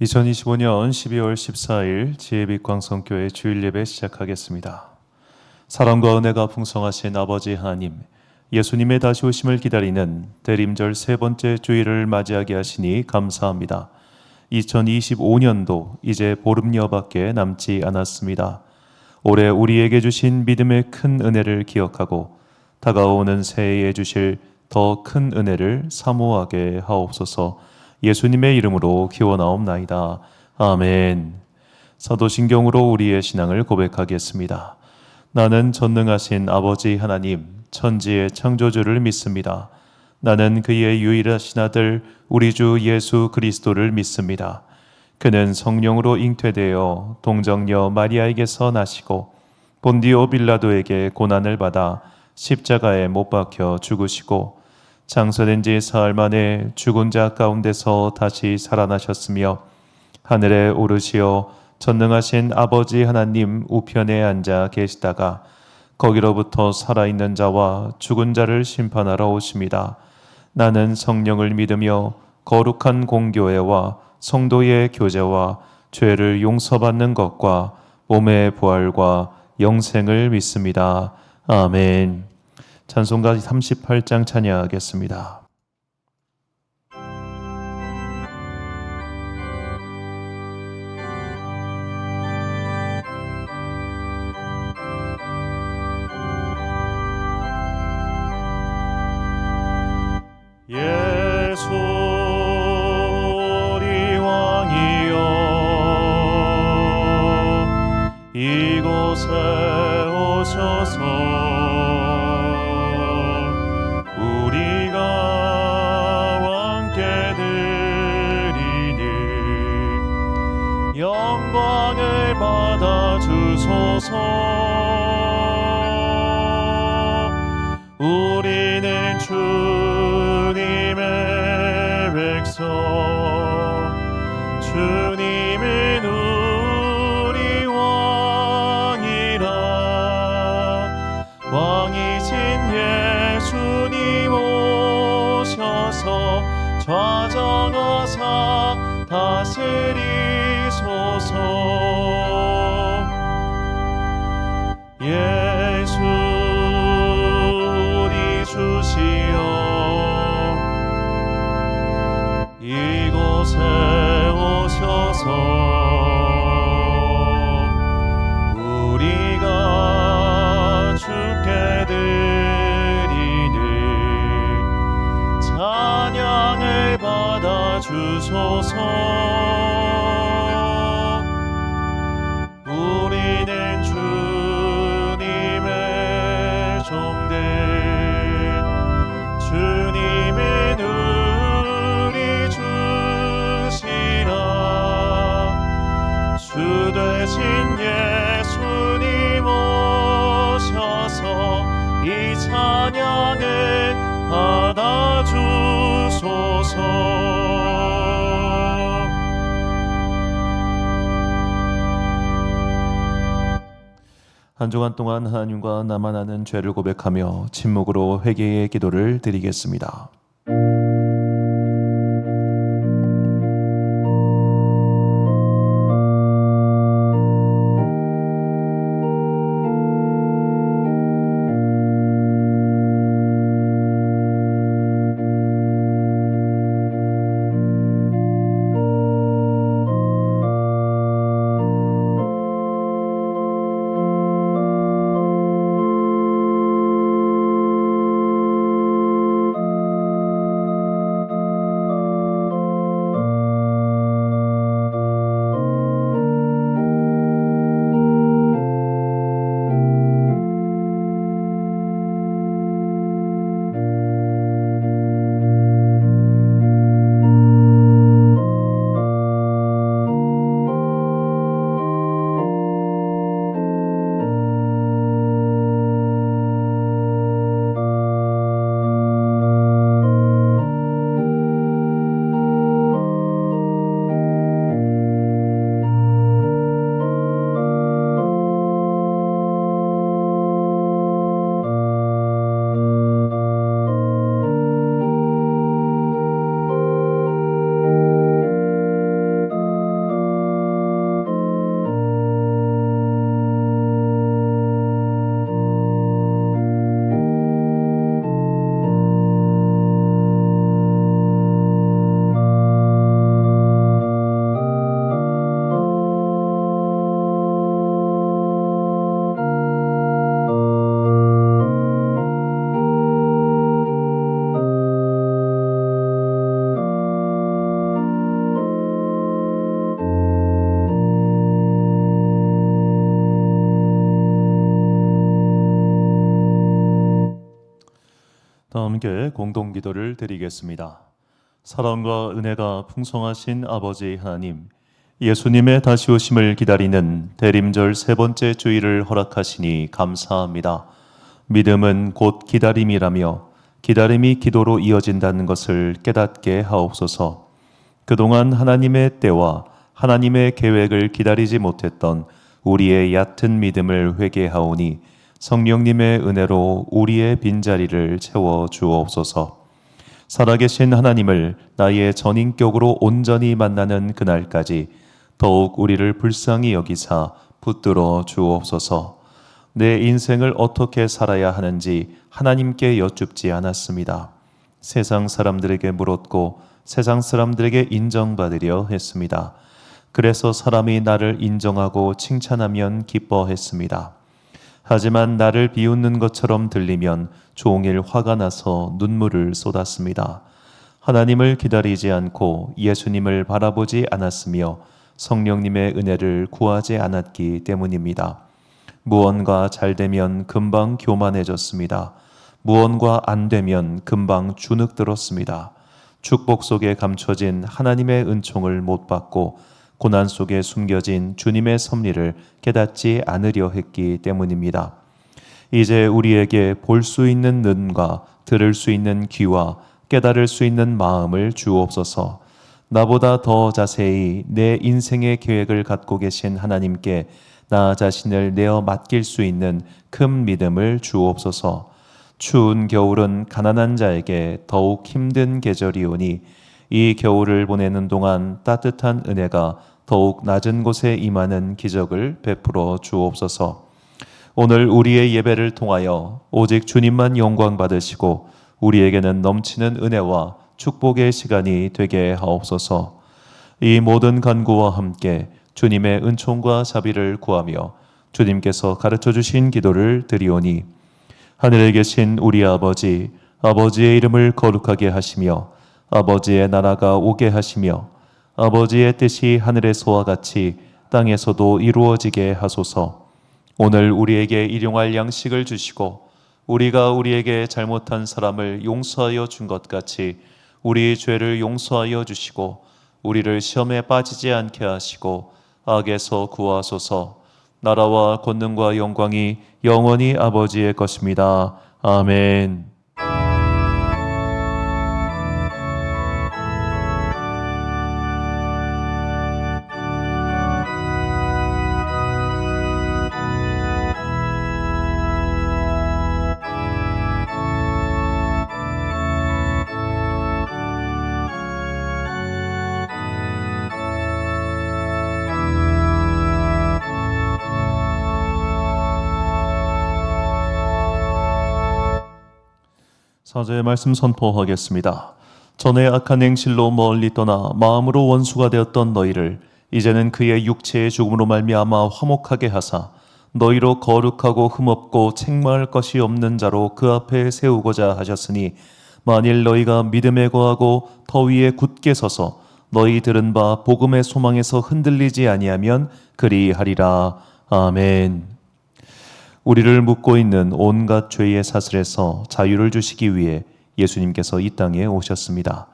2025년 12월 14일 지혜빛광성교회 주일 예배 시작하겠습니다. 사랑과 은혜가 풍성하신 아버지 하나님, 예수님의 다시 오심을 기다리는 대림절 세 번째 주일을 맞이하게 하시니 감사합니다. 2025년도 이제 보름여밖에 남지 않았습니다. 올해 우리에게 주신 믿음의 큰 은혜를 기억하고 다가오는 새해에 주실 더 큰 은혜를 사모하게 하옵소서. 예수님의 이름으로 기원하옵나이다. 아멘. 사도신경으로 우리의 신앙을 고백하겠습니다. 나는 전능하신 아버지 하나님, 천지의 창조주를 믿습니다. 나는 그의 유일하신 아들 우리 주 예수 그리스도를 믿습니다. 그는 성령으로 잉태되어 동정녀 마리아에게서 나시고 본디오 빌라도에게 고난을 받아 십자가에 못 박혀 죽으시고 장사된 지 사흘 만에 죽은 자 가운데서 다시 살아나셨으며 하늘에 오르시어 전능하신 아버지 하나님 우편에 앉아 계시다가 거기로부터 살아있는 자와 죽은 자를 심판하러 오십니다. 나는 성령을 믿으며 거룩한 공교회와 성도의 교제와 죄를 용서받는 것과 몸의 부활과 영생을 믿습니다. 아멘. 찬송가 38장 찬양하겠습니다. 예수 우리 왕이여 이곳에 오셔서 영광을 받아 주소서. 우리는 주님의 백성, 주님은 우리 왕이라. 왕이신 예수님 오셔서 좌정하사 다스리소서. 예수 우리 주시여 이곳에 오셔서 우리가 주께 드리는 찬양을 받아 주소서. 우리는 주님의 종들, 주님은 우리 주시라. 주 되신 예수님 오셔서 이 찬양을 받아 주소서. 한 주간 동안 하나님과 나만 아는 죄를 고백하며 침묵으로 회개의 기도를 드리겠습니다. 다 함께 공동 기도를 드리겠습니다. 사랑과 은혜가 풍성하신 아버지 하나님, 예수님의 다시 오심을 기다리는 대림절 세 번째 주일을 허락하시니 감사합니다. 믿음은 곧 기다림이라며 기다림이 기도로 이어진다는 것을 깨닫게 하옵소서. 그동안 하나님의 때와 하나님의 계획을 기다리지 못했던 우리의 얕은 믿음을 회개하오니 성령님의 은혜로 우리의 빈자리를 채워 주옵소서. 살아계신 하나님을 나의 전인격으로 온전히 만나는 그날까지 더욱 우리를 불쌍히 여기사 붙들어 주옵소서. 내 인생을 어떻게 살아야 하는지 하나님께 여쭙지 않았습니다. 세상 사람들에게 물었고 세상 사람들에게 인정받으려 했습니다. 그래서 사람이 나를 인정하고 칭찬하면 기뻐했습니다. 하지만 나를 비웃는 것처럼 들리면 종일 화가 나서 눈물을 쏟았습니다. 하나님을 기다리지 않고 예수님을 바라보지 않았으며 성령님의 은혜를 구하지 않았기 때문입니다. 무언가 잘 되면 금방 교만해졌습니다. 무언가 안 되면 금방 주눅들었습니다. 축복 속에 감춰진 하나님의 은총을 못 받고 고난 속에 숨겨진 주님의 섭리를 깨닫지 않으려 했기 때문입니다. 이제 우리에게 볼 수 있는 눈과 들을 수 있는 귀와 깨달을 수 있는 마음을 주옵소서. 나보다 더 자세히 내 인생의 계획을 갖고 계신 하나님께 나 자신을 내어 맡길 수 있는 큰 믿음을 주옵소서. 추운 겨울은 가난한 자에게 더욱 힘든 계절이오니 이 겨울을 보내는 동안 따뜻한 은혜가 더욱 낮은 곳에 임하는 기적을 베풀어 주옵소서. 오늘 우리의 예배를 통하여 오직 주님만 영광 받으시고 우리에게는 넘치는 은혜와 축복의 시간이 되게 하옵소서. 이 모든 간구와 함께 주님의 은총과 자비를 구하며 주님께서 가르쳐 주신 기도를 드리오니 하늘에 계신 우리 아버지, 아버지의 이름을 거룩하게 하시며 아버지의 나라가 오게 하시며 아버지의 뜻이 하늘에서와 같이 땅에서도 이루어지게 하소서. 오늘 우리에게 일용할 양식을 주시고 우리가 우리에게 잘못한 사람을 용서하여 준 것 같이 우리 죄를 용서하여 주시고 우리를 시험에 빠지지 않게 하시고 악에서 구하소서. 나라와 권능과 영광이 영원히 아버지의 것입니다. 아멘. 사제의 말씀 선포하겠습니다. 전에 악한 행실로 멀리 떠나 마음으로 원수가 되었던 너희를 이제는 그의 육체의 죽음으로 말미암아 화목하게 하사 너희로 거룩하고 흠없고 책망할 것이 없는 자로 그 앞에 세우고자 하셨으니 만일 너희가 믿음에 거하고 더 위에 굳게 서서 너희 들은 바 복음의 소망에서 흔들리지 아니하면 그리하리라. 아멘. 우리를 묶고 있는 온갖 죄의 사슬에서 자유를 주시기 위해 예수님께서 이 땅에 오셨습니다.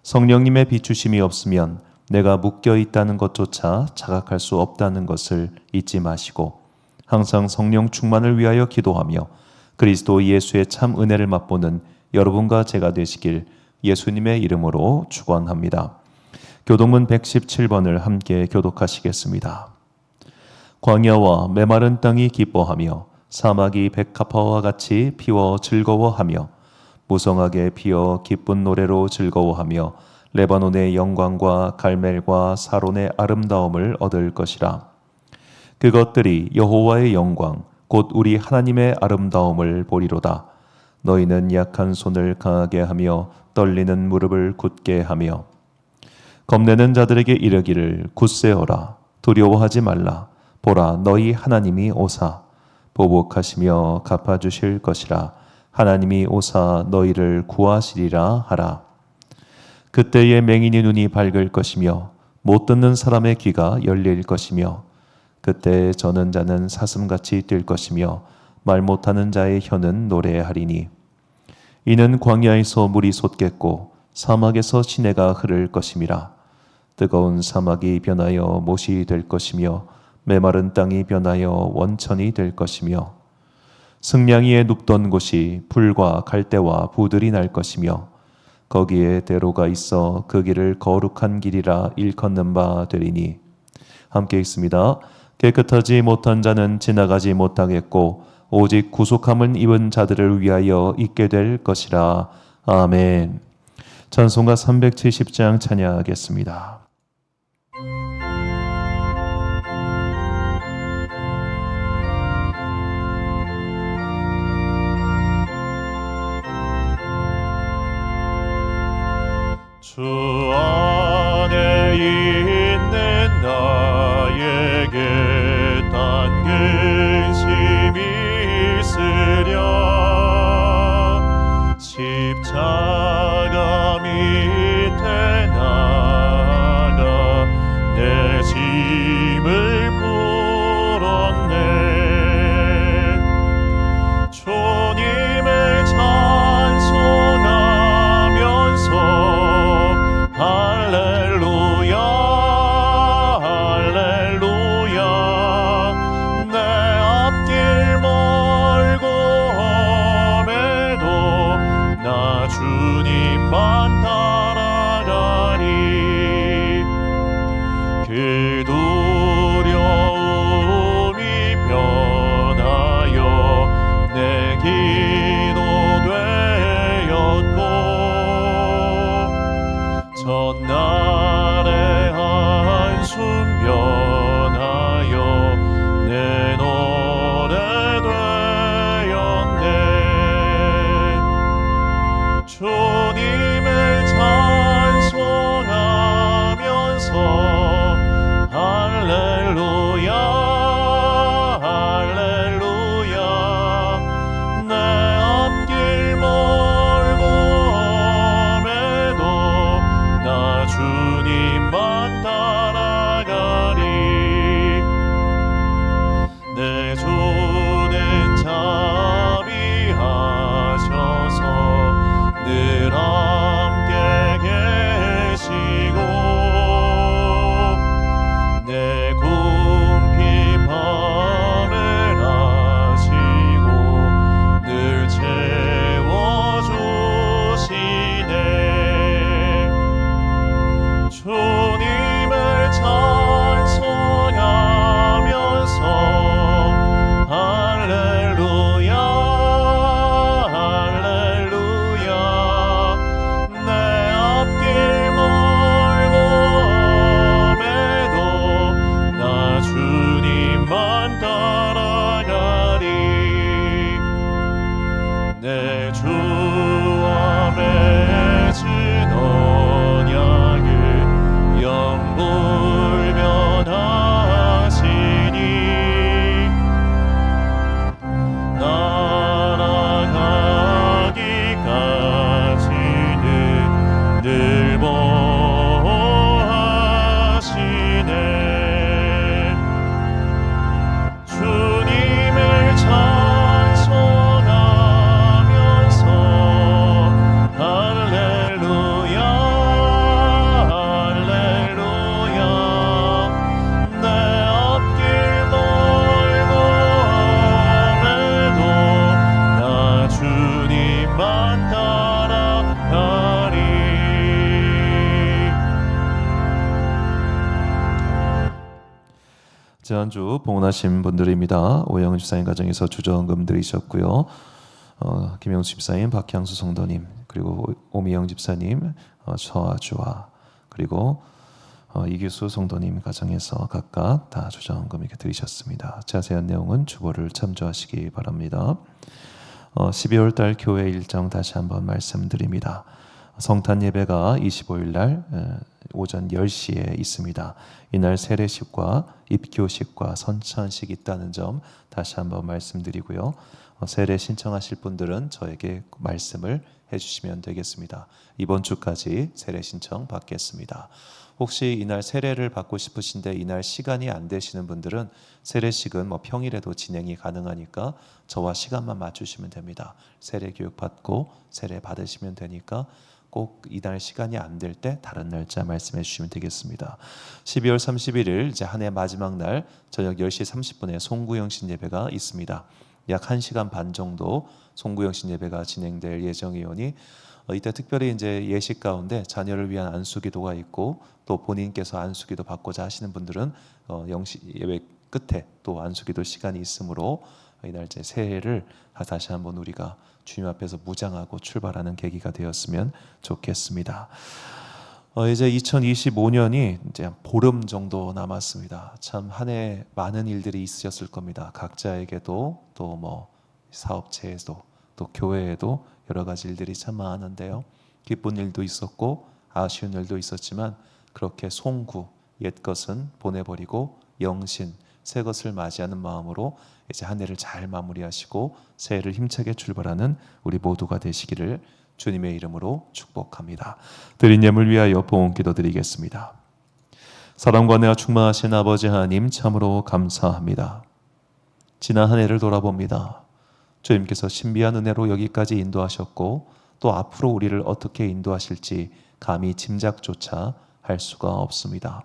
성령님의 비추심이 없으면 내가 묶여 있다는 것조차 자각할 수 없다는 것을 잊지 마시고 항상 성령 충만을 위하여 기도하며 그리스도 예수의 참 은혜를 맛보는 여러분과 제가 되시길 예수님의 이름으로 축원합니다. 교동문 117번을 함께 교독하시겠습니다. 광야와 메마른 땅이 기뻐하며 사막이 백합화와 같이 피워 즐거워하며 무성하게 피어 기쁜 노래로 즐거워하며 레바논의 영광과 갈멜과 사론의 아름다움을 얻을 것이라. 그것들이 여호와의 영광 곧 우리 하나님의 아름다움을 보리로다. 너희는 약한 손을 강하게 하며 떨리는 무릎을 굳게 하며 겁내는 자들에게 이르기를 굳세어라. 두려워하지 말라. 보라, 너희 하나님이 오사 보복하시며 갚아주실 것이라. 하나님이 오사 너희를 구하시리라 하라. 그때의 맹인의 눈이 밝을 것이며 못 듣는 사람의 귀가 열릴 것이며 그때 저는 자는 사슴같이 뛸 것이며 말 못하는 자의 혀는 노래하리니 이는 광야에서 물이 솟겠고 사막에서 시내가 흐를 것임이라. 뜨거운 사막이 변하여 못이 될 것이며 메마른 땅이 변하여 원천이 될 것이며 승냥이에 눕던 곳이 풀과 갈대와 부들이 날 것이며 거기에 대로가 있어 그 길을 거룩한 길이라 일컫는 바 되리니. 함께 읽습니다. 깨끗하지 못한 자는 지나가지 못하겠고 오직 구속함을 입은 자들을 위하여 있게 될 것이라. 아멘. 찬송가 370장 찬양하겠습니다. 주 안에 있는 나에게 단 근심이 있으랴. 십자가 밑에 나가 내 짐을 풀었네. 주님을 찬송하면서 할렐루야 할렐루야. 내 앞길 멀고 험해도 나 주님만 따라가리. 그 두려움이 변하여 내 기도 되었고 첫날의 한숨 변하여 내 노래 되었네. 주님을 찬송하면서 할렐루야 할렐루야. 내 앞길 멀고 험해도 나 주님만 따라가리. 내 주는 자비하셔서 늘 함께 계시고 내 굶긴 밤을 아시고 늘 채워주시네. 주님을 찬송하면서 할렐루야 할렐루야. 내 앞길 멀고 험해도 나 주님만 따라가리. 내 주 앞에 진 언약을 영불변하시니. 날아가기까지는 늘 보호하시네. 주님을 찬송하면서 할렐루야 할렐루야. 내 앞길 멀고 험해도 나 주님만 따라가리. 지난주 봉헌하신 분들입니다. 오영은 집사님 가정에서 주저헌금 드리셨고요. 김영수 집사님, 박향수 성도님, 그리고 오미영 집사님, 서아주와 그리고 이규수 성도님 가정에서 각각 다 주저헌금 이렇게 드리셨습니다. 자세한 내용은 주보를 참조하시기 바랍니다. 12월 달 교회 일정 다시 한번 말씀드립니다. 성탄 예배가 25일 날 오전 10시에 있습니다. 이날 세례식과 입교식과 선찬식이 있다는 점 다시 한번 말씀드리고요. 세례 신청하실 분들은 저에게 말씀을 해주시면 되겠습니다. 이번 주까지 세례 신청 받겠습니다. 혹시 이날 세례를 받고 싶으신데 이날 시간이 안 되시는 분들은 세례식은 평일에도 진행이 가능하니까 저와 시간만 맞추시면 됩니다. 세례 교육 받고 세례 받으시면 되니까 꼭 이날 시간이 안 될 때 다른 날짜 말씀해 주시면 되겠습니다. 12월 31일 이제 한 해 마지막 날 저녁 10시 30분에 송구영신 예배가 있습니다. 약 1시간 반 정도 송구영신 예배가 진행될 예정이오니 이때 특별히 이제 예식 가운데 자녀를 위한 안수기도가 있고 또 본인께서 안수기도 받고자 하시는 분들은 영시 예배 끝에 또 안수기도 시간이 있으므로 이날 이제 새해를 다시 한번 우리가 주님 앞에서 무장하고 출발하는 계기가 되었으면 좋겠습니다. 이제 2025년이 이제 한 보름 정도 남았습니다. 참 한 해 많은 일들이 있으셨을 겁니다. 각자에게도 또 사업체에도 또 교회에도 여러 가지 일들이 참 많은데요. 기쁜 일도 있었고 아쉬운 일도 있었지만 그렇게 송구 옛 것은 보내버리고 영신 새 것을 맞이하는 마음으로 이제 한 해를 잘 마무리하시고 새해를 힘차게 출발하는 우리 모두가 되시기를 주님의 이름으로 축복합니다. 드린 예물 위하여 봉헌 기도드리겠습니다. 사랑과 은혜가 충만하신 아버지 하나님 참으로 감사합니다. 지난 한 해를 돌아봅니다. 주님께서 신비한 은혜로 여기까지 인도하셨고 또 앞으로 우리를 어떻게 인도하실지 감히 짐작조차 할 수가 없습니다.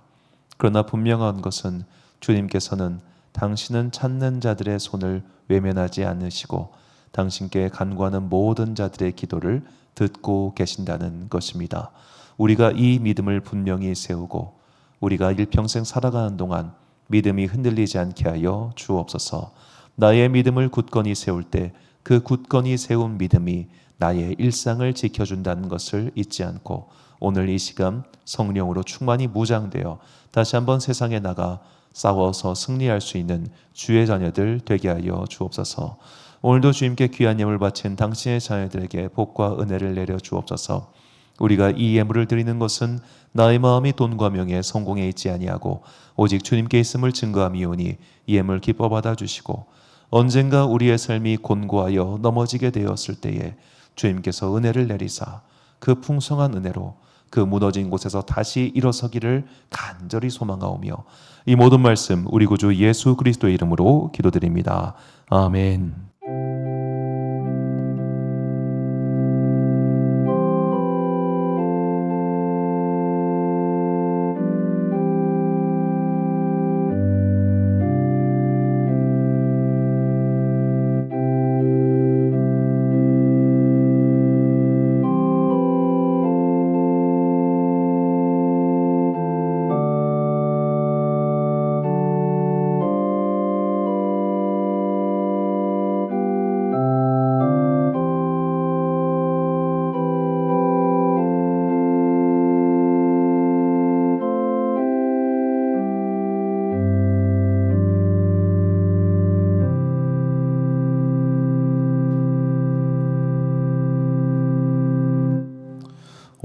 그러나 분명한 것은 주님께서는 당신은 찾는 자들의 손을 외면하지 않으시고 당신께 간구하는 모든 자들의 기도를 듣고 계신다는 것입니다. 우리가 이 믿음을 분명히 세우고 우리가 일평생 살아가는 동안 믿음이 흔들리지 않게 하여 주옵소서. 나의 믿음을 굳건히 세울 때 그 굳건히 세운 믿음이 나의 일상을 지켜준다는 것을 잊지 않고 오늘 이 시간 성령으로 충만히 무장되어 다시 한번 세상에 나가 싸워서 승리할 수 있는 주의 자녀들 되게 하여 주옵소서. 오늘도 주님께 귀한 예물 바친 당신의 자녀들에게 복과 은혜를 내려 주옵소서. 우리가 이 예물을 드리는 것은 나의 마음이 돈과 명예에 성공에 있지 아니하고 오직 주님께 있음을 증거함이오니 이 예물 기뻐 받아주시고 언젠가 우리의 삶이 곤고하여 넘어지게 되었을 때에 주님께서 은혜를 내리사 그 풍성한 은혜로 그 무너진 곳에서 다시 일어서기를 간절히 소망하오며 이 모든 말씀 우리 구주 예수 그리스도의 이름으로 기도드립니다. 아멘.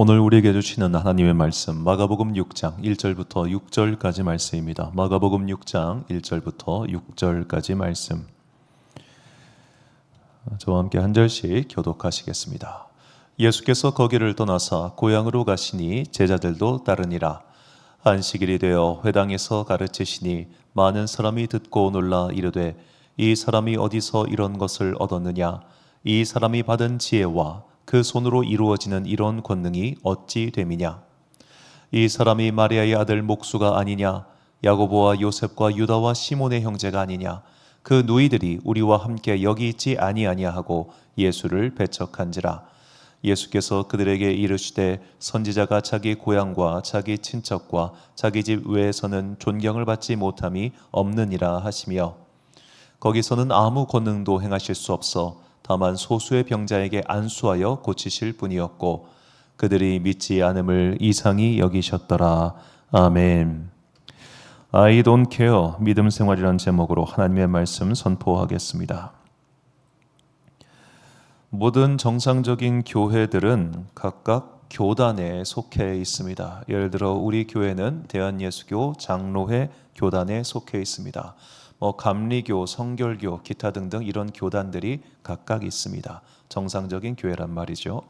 오늘 우리에게 주시는 하나님의 말씀 마가복음 6장 1절부터 6절까지 말씀입니다. 마가복음 6장 1절부터 6절까지 말씀. 저와 함께 한 절씩 교독하시겠습니다. 예수께서 거기를 떠나사 고향으로 가시니 제자들도 따르니라. 안식일이 되어 회당에서 가르치시니 많은 사람이 듣고 놀라 이르되 이 사람이 어디서 이런 것을 얻었느냐? 이 사람이 받은 지혜와 그 손으로 이루어지는 이런 권능이 어찌 됨이냐? 이 사람이 마리아의 아들 목수가 아니냐? 야고보와 요셉과 유다와 시몬의 형제가 아니냐? 그 누이들이 우리와 함께 여기 있지 아니하냐 하고 예수를 배척한지라. 예수께서 그들에게 이르시되 선지자가 자기 고향과 자기 친척과 자기 집 외에서는 존경을 받지 못함이 없느니라 하시며 거기서는 아무 권능도 행하실 수 없어 다만 소수의 병자에게 안수하여 고치실 뿐이었고 그들이 믿지 않음을 이상히 여기셨더라. 아멘. I don't care 믿음 생활이라는 제목으로 하나님의 말씀 선포하겠습니다. 모든 정상적인 교회들은 각각 교단에 속해 있습니다. 예를 들어 우리 교회는 대한예수교 장로회 교단에 속해 있습니다. 감리교, 성결교, 기타 등등 이런 교단들이 각각 있습니다. 정상적인 교회란 말이죠.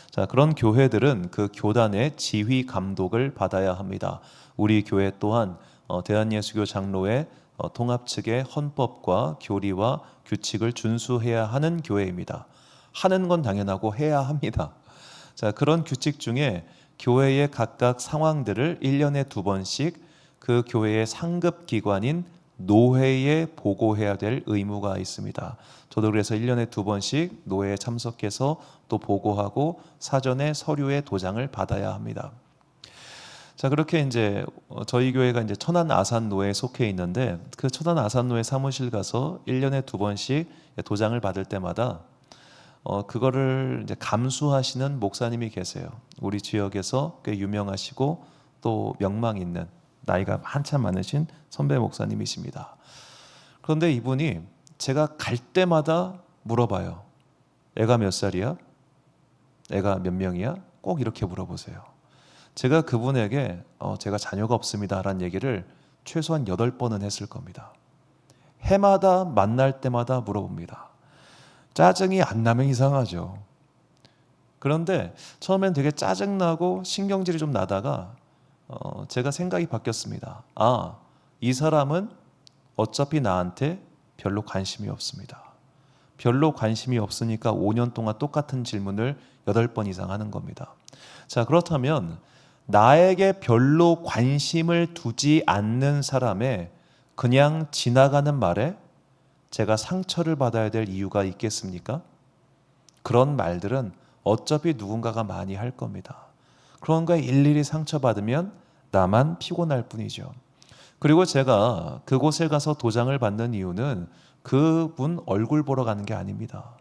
자, 그런 교회들은 그 교단의 지휘 감독을 받아야 합니다. 우리 교회 또한 대한예수교 장로회 통합 측의 헌법과 교리와 규칙을 준수해야 하는 교회입니다. 하는 건 당연하고 해야 합니다. 자, 그런 규칙 중에 교회의 각각 상황들을 1년에 2번씩 그 교회의 상급 기관인 노회에 보고해야 될 의무가 있습니다. 저도 그래서 1년에 2번씩 노회에 참석해서 또 보고하고 사전에 서류의 도장을 받아야 합니다. 자, 그렇게 이제 저희 교회가 이제 천안 아산노회에 속해 있는데 그 천안 아산노회 사무실 가서 1년에 2번씩 도장을 받을 때마다 그거를 이제 감수하시는 목사님이 계세요. 우리 지역에서 꽤 유명하시고 또 명망 있는 나이가 한참 많으신 선배 목사님이십니다. 그런데 이분이 제가 갈 때마다 물어봐요. 애가 몇 살이야? 애가 몇 명이야? 꼭 이렇게 물어보세요. 제가 그분에게 제가 자녀가 없습니다 라는 얘기를 최소한 8번은 했을 겁니다. 해마다 만날 때마다 물어봅니다. 짜증이 안 나면 이상하죠. 그런데 처음엔 되게 짜증나고 신경질이 좀 나다가 제가 생각이 바뀌었습니다. 이 사람은 어차피 나한테 별로 관심이 없습니다. 별로 관심이 없으니까 5년 동안 똑같은 질문을 8번 이상 하는 겁니다. 자, 그렇다면 나에게 별로 관심을 두지 않는 사람의 그냥 지나가는 말에 제가 상처를 받아야 될 이유가 있겠습니까? 그런 말들은 어차피 누군가가 많이 할 겁니다. 그런 거에 일일이 상처받으면 나만 피곤할 뿐이죠. 그리고 제가 그곳에 가서 도장을 받는 이유는 그분 얼굴 보러 가는 게 아닙니다.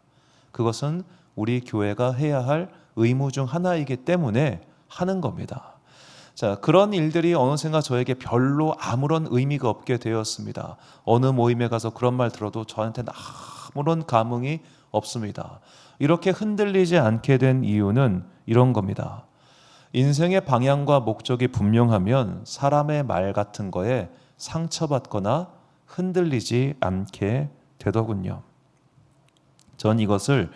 그것은 우리 교회가 해야 할 의무 중 하나이기 때문에 하는 겁니다. 자, 그런 일들이 어느샌가 저에게 별로 아무런 의미가 없게 되었습니다. 어느 모임에 가서 그런 말 들어도 저한테는 아무런 감흥이 없습니다. 이렇게 흔들리지 않게 된 이유는 이런 겁니다. 인생의 방향과 목적이 분명하면 사람의 말 같은 거에 상처받거나 흔들리지 않게 되더군요. 전 이것을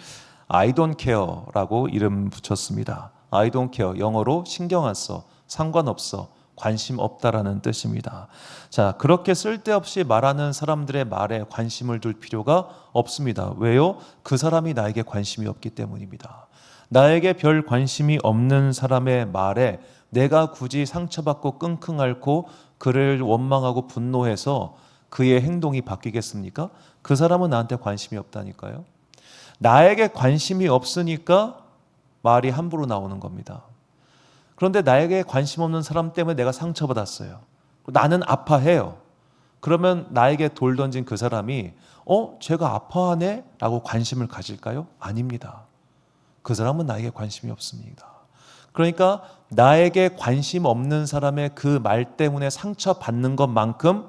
I don't care라고 이름 붙였습니다. I don't care, 영어로 신경 안 써, 상관없어, 관심 없다라는 뜻입니다. 자, 그렇게 쓸데없이 말하는 사람들의 말에 관심을 둘 필요가 없습니다. 왜요? 그 사람이 나에게 관심이 없기 때문입니다. 나에게 별 관심이 없는 사람의 말에 내가 굳이 상처받고 끙끙 앓고 그를 원망하고 분노해서 그의 행동이 바뀌겠습니까? 그 사람은 나한테 관심이 없다니까요. 나에게 관심이 없으니까 말이 함부로 나오는 겁니다. 그런데 나에게 관심 없는 사람 때문에 내가 상처받았어요. 나는 아파해요. 그러면 나에게 돌 던진 그 사람이 쟤가 아파하네? 라고 관심을 가질까요? 아닙니다. 그 사람은 나에게 관심이 없습니다. 그러니까 나에게 관심 없는 사람의 그 말 때문에 상처받는 것만큼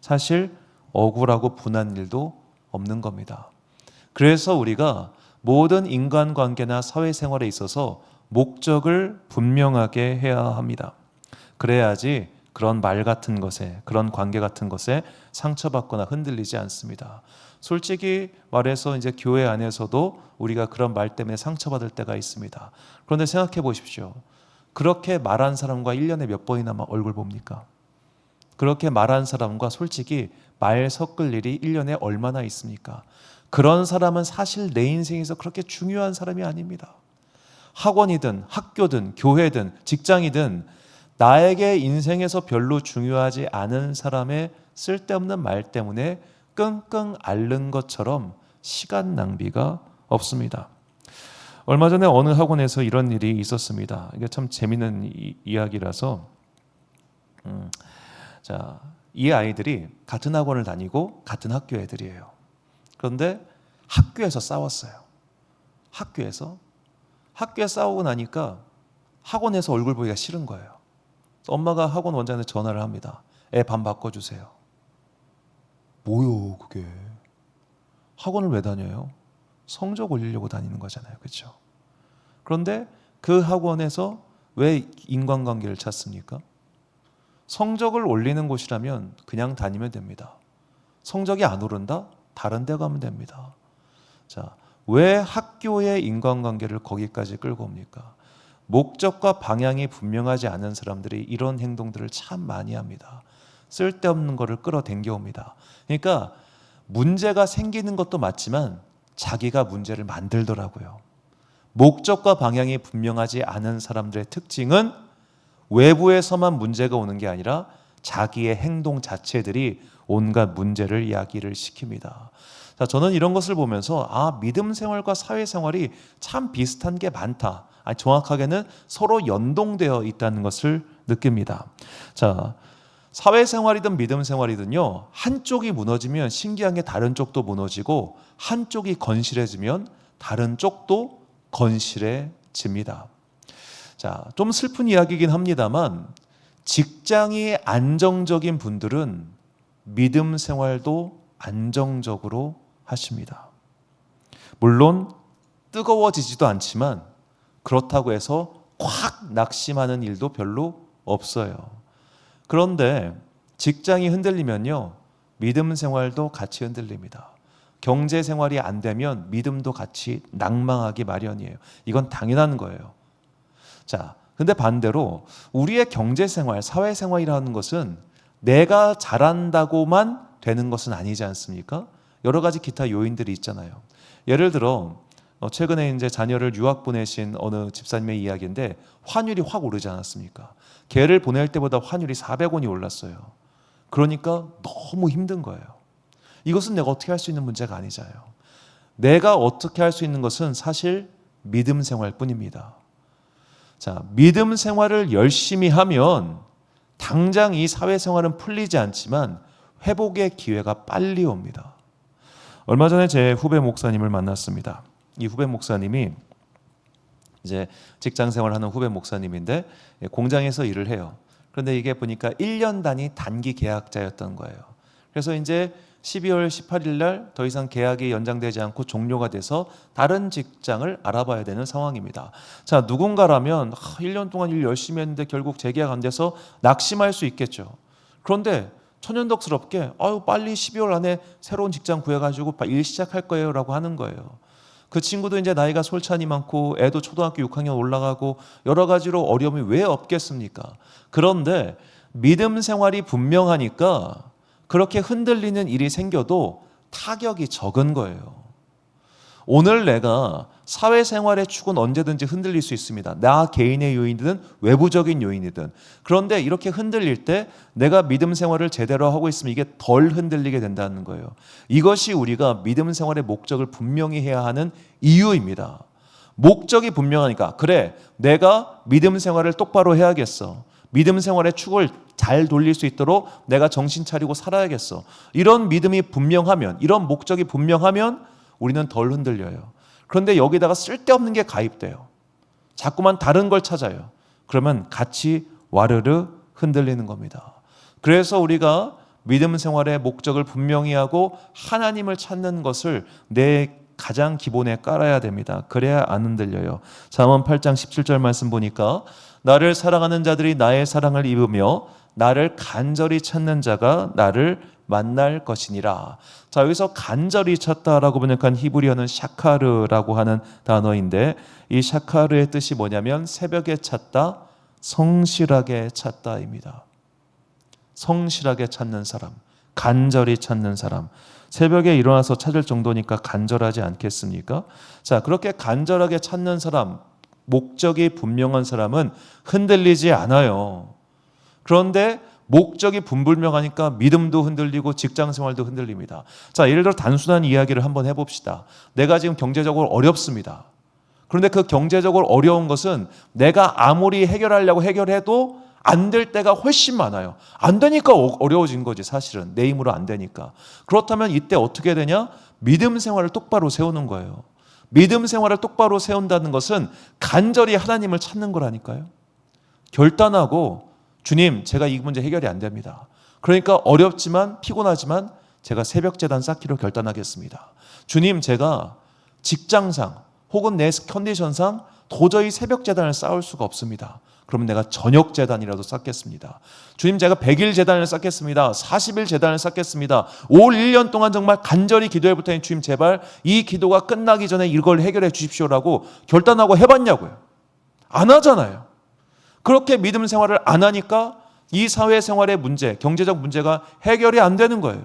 사실 억울하고 분한 일도 없는 겁니다. 그래서 우리가 모든 인간관계나 사회생활에 있어서 목적을 분명하게 해야 합니다. 그래야지 그런 말 같은 것에, 그런 관계 같은 것에 상처받거나 흔들리지 않습니다. 솔직히 말해서 이제 교회 안에서도 우리가 그런 말 때문에 상처받을 때가 있습니다. 그런데 생각해 보십시오. 그렇게 말한 사람과 1년에 몇 번이나 얼굴 봅니까? 그렇게 말한 사람과 솔직히 말 섞을 일이 1년에 얼마나 있습니까? 그런 사람은 사실 내 인생에서 그렇게 중요한 사람이 아닙니다. 학원이든 학교든 교회든 직장이든 나에게 인생에서 별로 중요하지 않은 사람의 쓸데없는 말 때문에 끙끙 앓는 것처럼 시간 낭비가 없습니다. 얼마 전에 어느 학원에서 이런 일이 있었습니다. 이게 참 재미있는 이야기라서 자, 이 아이들이 같은 학원을 다니고 같은 학교 애들이에요. 그런데 학교에서 싸웠어요. 학교에서 싸우고 나니까 학원에서 얼굴 보기가 싫은 거예요. 엄마가 학원 원장한테 전화를 합니다. 애 반 바꿔주세요. 뭐요 그게? 학원을 왜 다녀요? 성적 올리려고 다니는 거잖아요. 그렇죠? 그런데 그 학원에서 왜 인간관계를 찾습니까? 성적을 올리는 곳이라면 그냥 다니면 됩니다. 성적이 안 오른다? 다른 데 가면 됩니다. 자, 왜 학교의 인간관계를 거기까지 끌고 옵니까? 목적과 방향이 분명하지 않은 사람들이 이런 행동들을 참 많이 합니다. 쓸데없는 거를 끌어당겨 옵니다. 그러니까 문제가 생기는 것도 맞지만 자기가 문제를 만들더라고요. 목적과 방향이 분명하지 않은 사람들의 특징은 외부에서만 문제가 오는 게 아니라 자기의 행동 자체들이 온갖 문제를 야기를 시킵니다. 자, 저는 이런 것을 보면서 믿음 생활과 사회 생활이 참 비슷한 게 많다. 정확하게는 서로 연동되어 있다는 것을 느낍니다. 자, 사회생활이든 믿음 생활이든요, 한쪽이 무너지면 신기한 게 다른 쪽도 무너지고 한쪽이 건실해지면 다른 쪽도 건실해집니다. 자, 좀 슬픈 이야기이긴 합니다만 직장이 안정적인 분들은 믿음 생활도 안정적으로 하십니다. 물론 뜨거워지지도 않지만 그렇다고 해서 확 낙심하는 일도 별로 없어요. 그런데 직장이 흔들리면요, 믿음 생활도 같이 흔들립니다. 경제 생활이 안 되면 믿음도 같이 낭망하기 마련이에요. 이건 당연한 거예요. 자, 근데 반대로 우리의 경제 생활, 사회 생활이라는 것은 내가 잘한다고만 되는 것은 아니지 않습니까? 여러 가지 기타 요인들이 있잖아요. 예를 들어 최근에 이제 자녀를 유학 보내신 어느 집사님의 이야기인데 환율이 확 오르지 않았습니까? 걔를 보낼 때보다 환율이 400원이 올랐어요. 그러니까 너무 힘든 거예요. 이것은 내가 어떻게 할 수 있는 문제가 아니잖아요. 내가 어떻게 할 수 있는 것은 사실 믿음 생활뿐입니다. 자, 믿음 생활을 열심히 하면 당장 이 사회생활은 풀리지 않지만 회복의 기회가 빨리 옵니다. 얼마 전에 제 후배 목사님을 만났습니다. 이 후배 목사님이 이제 직장 생활하는 후배 목사님인데 공장에서 일을 해요. 그런데 이게 보니까 1년 단위 단기 계약자였던 거예요. 그래서 이제 12월 18일 날 더 이상 계약이 연장되지 않고 종료가 돼서 다른 직장을 알아봐야 되는 상황입니다. 자, 누군가라면 1년 동안 일 열심히 했는데 결국 재계약 안 돼서 낙심할 수 있겠죠. 그런데 천연덕스럽게 빨리 12월 안에 새로운 직장 구해가지고 일 시작할 거예요 라고 하는 거예요. 그 친구도 이제 나이가 솔찬히 많고 애도 초등학교 6학년 올라가고 여러 가지로 어려움이 왜 없겠습니까? 그런데 믿음 생활이 분명하니까 그렇게 흔들리는 일이 생겨도 타격이 적은 거예요. 오늘 내가 사회생활의 축은 언제든지 흔들릴 수 있습니다. 나 개인의 요인이든 외부적인 요인이든. 그런데 이렇게 흔들릴 때 내가 믿음 생활을 제대로 하고 있으면 이게 덜 흔들리게 된다는 거예요. 이것이 우리가 믿음 생활의 목적을 분명히 해야 하는 이유입니다. 목적이 분명하니까 그래, 내가 믿음 생활을 똑바로 해야겠어. 믿음 생활의 축을 잘 돌릴 수 있도록 내가 정신 차리고 살아야겠어. 이런 믿음이 분명하면, 이런 목적이 분명하면 우리는 덜 흔들려요. 그런데 여기다가 쓸데없는 게 가입돼요. 자꾸만 다른 걸 찾아요. 그러면 같이 와르르 흔들리는 겁니다. 그래서 우리가 믿음 생활의 목적을 분명히 하고 하나님을 찾는 것을 내 가장 기본에 깔아야 됩니다. 그래야 안 흔들려요. 잠언 8장 17절 말씀 보니까 나를 사랑하는 자들이 나의 사랑을 입으며 나를 간절히 찾는 자가 나를 만날 것이니라. 자, 여기서 간절히 찾다라고 번역한 히브리어는 샤카르라고 하는 단어인데 이 샤카르의 뜻이 뭐냐면 새벽에 찾다, 성실하게 찾다입니다. 성실하게 찾는 사람, 간절히 찾는 사람. 새벽에 일어나서 찾을 정도니까 간절하지 않겠습니까? 자, 그렇게 간절하게 찾는 사람, 목적이 분명한 사람은 흔들리지 않아요. 그런데 목적이 분불명하니까 믿음도 흔들리고 직장생활도 흔들립니다. 자, 예를 들어 단순한 이야기를 한번 해봅시다. 내가 지금 경제적으로 어렵습니다. 그런데 그 경제적으로 어려운 것은 내가 아무리 해결하려고 해결해도 안 될 때가 훨씬 많아요. 안 되니까 어려워진 거지, 사실은. 내 힘으로 안 되니까. 그렇다면 이때 어떻게 되냐? 믿음 생활을 똑바로 세우는 거예요. 믿음 생활을 똑바로 세운다는 것은 간절히 하나님을 찾는 거라니까요. 결단하고 주님, 제가 이 문제 해결이 안 됩니다. 그러니까 어렵지만 피곤하지만 제가 새벽 제단 쌓기로 결단하겠습니다. 주님, 제가 직장상 혹은 내 컨디션상 도저히 새벽 제단을 쌓을 수가 없습니다. 그러면 내가 저녁 제단이라도 쌓겠습니다. 주님, 제가 100일 제단을 쌓겠습니다. 40일 제단을 쌓겠습니다. 올 1년 동안 정말 간절히 기도해 볼 테니 주님 제발 이 기도가 끝나기 전에 이걸 해결해 주십시오라고 결단하고 해봤냐고요. 안 하잖아요. 그렇게 믿음 생활을 안 하니까 이 사회생활의 문제, 경제적 문제가 해결이 안 되는 거예요.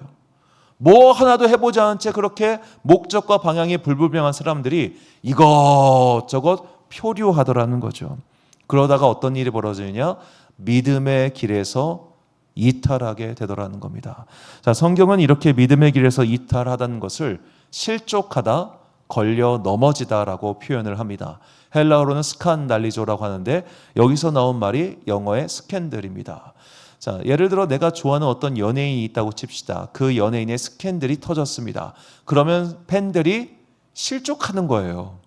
뭐 하나도 해보지 않은 채 그렇게 목적과 방향이 불분명한 사람들이 이것저것 표류하더라는 거죠. 그러다가 어떤 일이 벌어지느냐? 믿음의 길에서 이탈하게 되더라는 겁니다. 자, 성경은 이렇게 믿음의 길에서 이탈하다는 것을 실족하다, 걸려 넘어지다라고 표현을 합니다. 헬라어로는 스칸달리조라고 하는데 여기서 나온 말이 영어의 스캔들입니다. 자, 예를 들어 내가 좋아하는 어떤 연예인이 있다고 칩시다. 그 연예인의 스캔들이 터졌습니다. 그러면 팬들이 실족하는 거예요.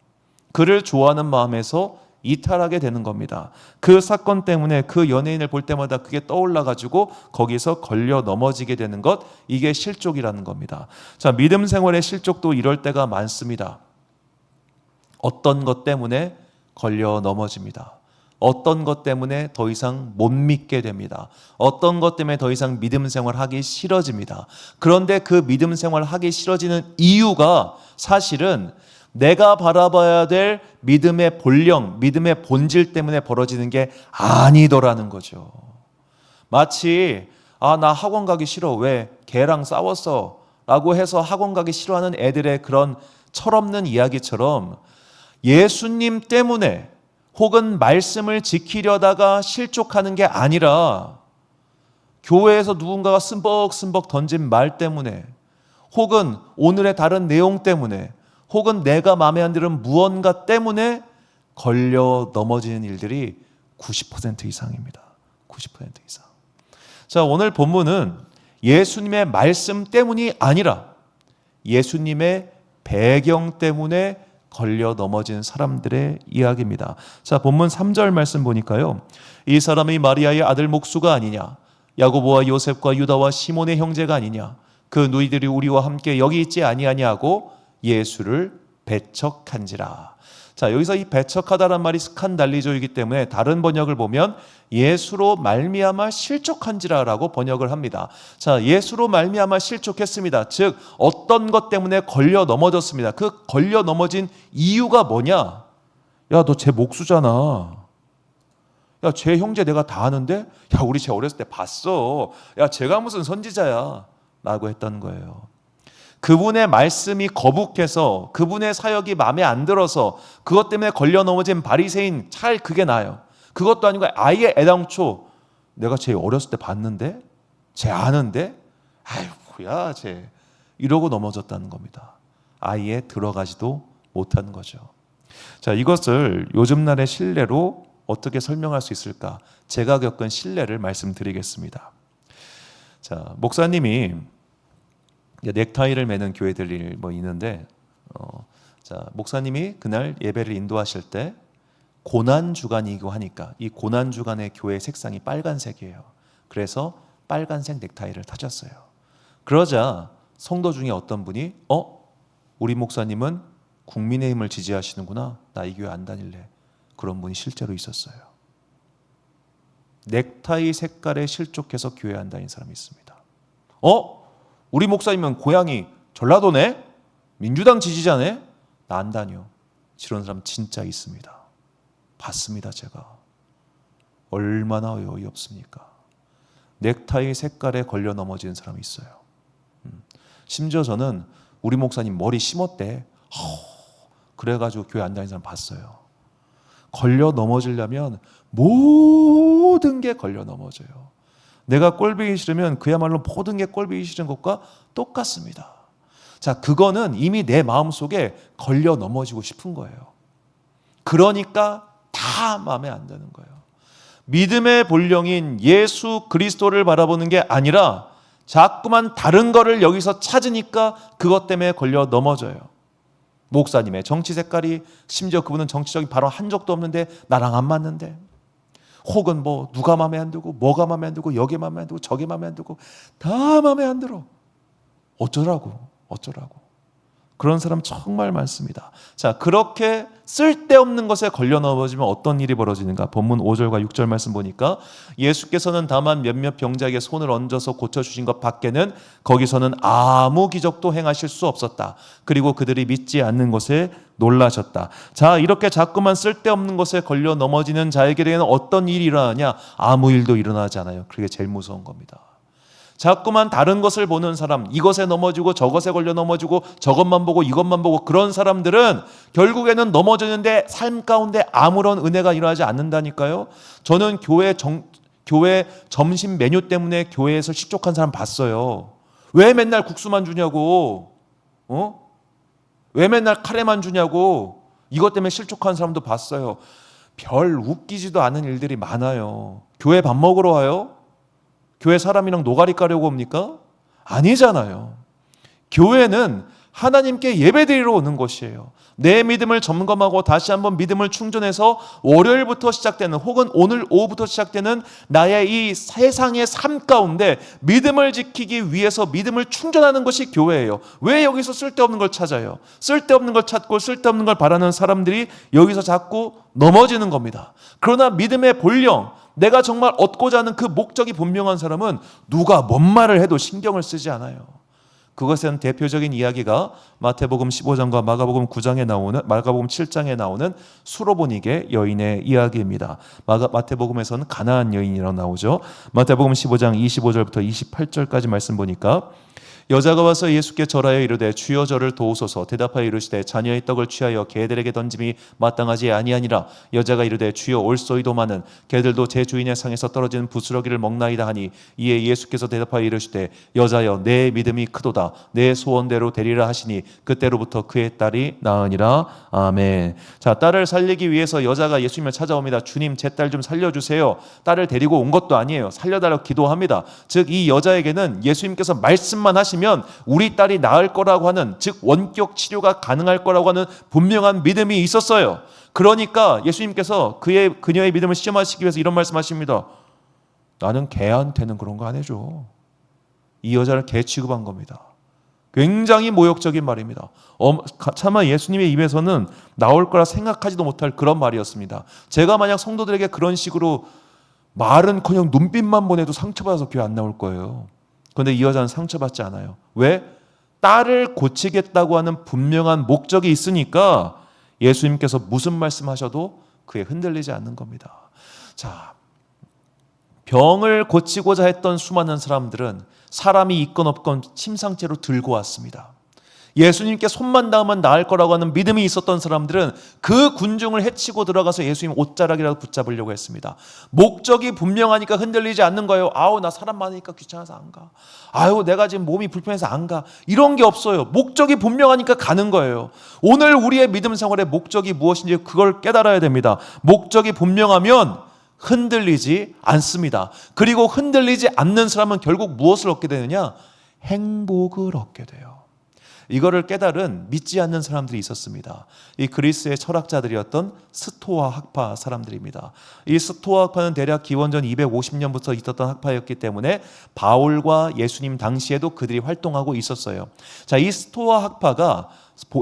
그를 좋아하는 마음에서 이탈하게 되는 겁니다. 그 사건 때문에 그 연예인을 볼 때마다 그게 떠올라가지고 거기서 걸려 넘어지게 되는 것, 이게 실족이라는 겁니다. 자, 믿음 생활의 실족도 이럴 때가 많습니다. 어떤 것 때문에 걸려 넘어집니다. 어떤 것 때문에 더 이상 못 믿게 됩니다. 어떤 것 때문에 더 이상 믿음 생활 하기 싫어집니다. 그런데 그 믿음 생활 하기 싫어지는 이유가 사실은 내가 바라봐야 될 믿음의 본령, 믿음의 본질 때문에 벌어지는 게 아니더라는 거죠. 마치 나 학원 가기 싫어. 왜? 걔랑 싸웠어. 라고 해서 학원 가기 싫어하는 애들의 그런 철없는 이야기처럼 예수님 때문에 혹은 말씀을 지키려다가 실족하는 게 아니라 교회에서 누군가가 쓴벅쓴벅 던진 말 때문에 혹은 오늘의 다른 내용 때문에 혹은 내가 마음에 안 드는 무언가 때문에 걸려 넘어지는 일들이 90% 이상입니다. 90% 이상. 자, 오늘 본문은 예수님의 말씀 때문이 아니라 예수님의 배경 때문에 걸려 넘어진 사람들의 이야기입니다. 자, 본문 3절 말씀 보니까요. 이 사람이 마리아의 아들 목수가 아니냐? 야고보와 요셉과 유다와 시몬의 형제가 아니냐? 그 누이들이 우리와 함께 여기 있지 아니하냐고 예수를 배척한지라. 자, 여기서 이 배척하다란 말이 스칸달리조이기 때문에 다른 번역을 보면 예수로 말미암아 실족한지라라고 번역을 합니다. 자, 예수로 말미암아 실족했습니다. 즉 어떤 것 때문에 걸려 넘어졌습니다. 그 걸려 넘어진 이유가 뭐냐? 야, 너 쟤 목수잖아. 야, 쟤 형제 내가 다 아는데? 야, 우리 쟤 어렸을 때 봤어. 야, 쟤가 무슨 선지자야? 라고 했던 거예요. 그분의 말씀이 거북해서 그분의 사역이 마음에 안 들어서 그것 때문에 걸려 넘어진 바리새인, 차라리 그게 나아요. 그것도 아니고 아예 애당초 내가 쟤 어렸을 때 봤는데? 쟤 아는데? 아유 뭐야 쟤, 이러고 넘어졌다는 겁니다. 아예 들어가지도 못한 거죠. 자, 이것을 요즘 날의 신뢰로 어떻게 설명할 수 있을까? 제가 겪은 신뢰를 말씀드리겠습니다. 자, 목사님이 넥타이를 매는 교회들이 뭐 있는데, 자, 목사님이 그날 예배를 인도하실 때 고난 주간이고 하니까 이 고난 주간의 교회 색상이 빨간색이에요. 그래서 빨간색 넥타이를 타셨어요. 그러자 성도 중에 어떤 분이 우리 목사님은 국민의힘을 지지하시는구나. 나 이 교회 안 다닐래. 그런 분이 실제로 있었어요. 넥타이 색깔에 실족해서 교회 안 다닌 사람이 있습니다. 우리 목사님은 고향이 전라도네? 민주당 지지자네? 나 안 다녀. 이런 사람 진짜 있습니다. 봤습니다, 제가. 얼마나 어이없습니까? 넥타이 색깔에 걸려 넘어지는 사람이 있어요. 심지어 저는 우리 목사님 머리 심었대. 그래가지고 교회 안 다니는 사람 봤어요. 걸려 넘어지려면 모든 게 걸려 넘어져요. 내가 꼴보기 싫으면 그야말로 모든 게 꼴보기 싫은 것과 똑같습니다. 자, 그거는 이미 내 마음속에 걸려 넘어지고 싶은 거예요. 그러니까 다 마음에 안 드는 거예요. 믿음의 본령인 예수 그리스도를 바라보는 게 아니라 자꾸만 다른 거를 여기서 찾으니까 그것 때문에 걸려 넘어져요. 목사님의 정치 색깔이, 심지어 그분은 정치적인 발언 한 적도 없는데 나랑 안 맞는데, 혹은 뭐 누가 마음에 안 들고 뭐가 마음에 안 들고 여기 마음에 안 들고 저게 마음에 안 들고 다 마음에 안 들어. 어쩌라고. 그런 사람 정말 많습니다. 자, 그렇게 쓸데없는 것에 걸려 넘어지면 어떤 일이 벌어지는가? 본문 5절과 6절 말씀 보니까 예수께서는 다만 몇몇 병자에게 손을 얹어서 고쳐주신 것 밖에는 거기서는 아무 기적도 행하실 수 없었다. 그리고 그들이 믿지 않는 것에 놀라셨다. 자, 이렇게 자꾸만 쓸데없는 것에 걸려 넘어지는 자에게는 어떤 일이 일어나냐? 아무 일도 일어나지 않아요. 그게 제일 무서운 겁니다. 자꾸만 다른 것을 보는 사람, 이것에 넘어지고 저것에 걸려 넘어지고 저것만 보고 이것만 보고 그런 사람들은 결국에는 넘어지는데 삶 가운데 아무런 은혜가 일어나지 않는다니까요. 저는 교회 점심 메뉴 때문에 교회에서 실족한 사람 봤어요. 왜 맨날 국수만 주냐고, 왜 맨날 카레만 주냐고, 이것 때문에 실족한 사람도 봤어요. 별 웃기지도 않은 일들이 많아요. 교회 밥 먹으러 와요? 교회 사람이랑 노가리 까려고 옵니까? 아니잖아요. 교회는 하나님께 예배드리러 오는 곳이에요. 내 믿음을 점검하고 다시 한번 믿음을 충전해서 월요일부터 시작되는 혹은 오늘 오후부터 시작되는 나의 이 세상의 삶 가운데 믿음을 지키기 위해서 믿음을 충전하는 것이 교회예요. 왜 여기서 쓸데없는 걸 찾아요? 쓸데없는 걸 찾고 쓸데없는 걸 바라는 사람들이 여기서 자꾸 넘어지는 겁니다. 그러나 믿음의 본령, 내가 정말 얻고자 하는 그 목적이 분명한 사람은 누가 뭔 말을 해도 신경을 쓰지 않아요. 그것은 대표적인 이야기가 마태복음 15장과 마가복음 7장에 나오는 수로보니게 여인의 이야기입니다. 마태복음에서는 가나안 여인이라고 나오죠. 마태복음 15장 25절부터 28절까지 말씀 보니까 여자가 와서 예수께 절하여 이르되 주여 저를 도우소서. 대답하여 이르시되 자녀의 떡을 취하여 개들에게 던짐이 마땅하지 아니하니라. 여자가 이르되 주여 올소이도마는 개들도 제 주인의 상에서 떨어지는 부스러기를 먹나이다 하니 이에 예수께서 대답하여 이르시되 여자여 내 믿음이 크도다. 내 소원대로 되리라 하시니 그때로부터 그의 딸이 나으니라. 아멘. 자, 딸을 살리기 위해서 여자가 예수님을 찾아옵니다. 주님, 제 딸 좀 살려주세요. 딸을 데리고 온 것도 아니에요. 살려달라고 기도합니다. 즉 이 여자에게는 예수님께서 말씀만 하시면 우리 딸이 나을 거라고 하는, 즉 원격 치료가 가능할 거라고 하는 분명한 믿음이 있었어요. 그러니까 예수님께서 그녀의 믿음을 시험하시기 위해서 이런 말씀하십니다. 나는 개한테는 그런 거 안 해줘. 이 여자를 개 취급한 겁니다. 굉장히 모욕적인 말입니다. 차마 예수님의 입에서는 나올 거라 생각하지도 못할 그런 말이었습니다. 제가 만약 성도들에게 그런 식으로 말은커녕 눈빛만 보내도 상처받아서 교회 안 나올 거예요. 그런데 이 여자는 상처받지 않아요. 왜? 딸을 고치겠다고 하는 분명한 목적이 있으니까 예수님께서 무슨 말씀하셔도 그에 흔들리지 않는 겁니다. 자, 병을 고치고자 했던 수많은 사람들은 사람이 있건 없건 침상째로 들고 왔습니다. 예수님께 손만 닿으면 나을 거라고 하는 믿음이 있었던 사람들은 그 군중을 헤치고 들어가서 예수님 옷자락이라도 붙잡으려고 했습니다. 목적이 분명하니까 흔들리지 않는 거예요. 아우, 나 사람 많으니까 귀찮아서 안 가. 아유, 내가 지금 몸이 불편해서 안 가. 이런 게 없어요. 목적이 분명하니까 가는 거예요. 오늘 우리의 믿음 생활의 목적이 무엇인지 그걸 깨달아야 됩니다. 목적이 분명하면 흔들리지 않습니다. 그리고 흔들리지 않는 사람은 결국 무엇을 얻게 되느냐? 행복을 얻게 돼요. 이거를 깨달은 믿지 않는 사람들이 있었습니다. 이 그리스의 철학자들이었던 스토아 학파 사람들입니다. 이 스토아 학파는 대략 기원전 250년부터 있었던 학파였기 때문에 바울과 예수님 당시에도 그들이 활동하고 있었어요. 자, 이 스토아 학파가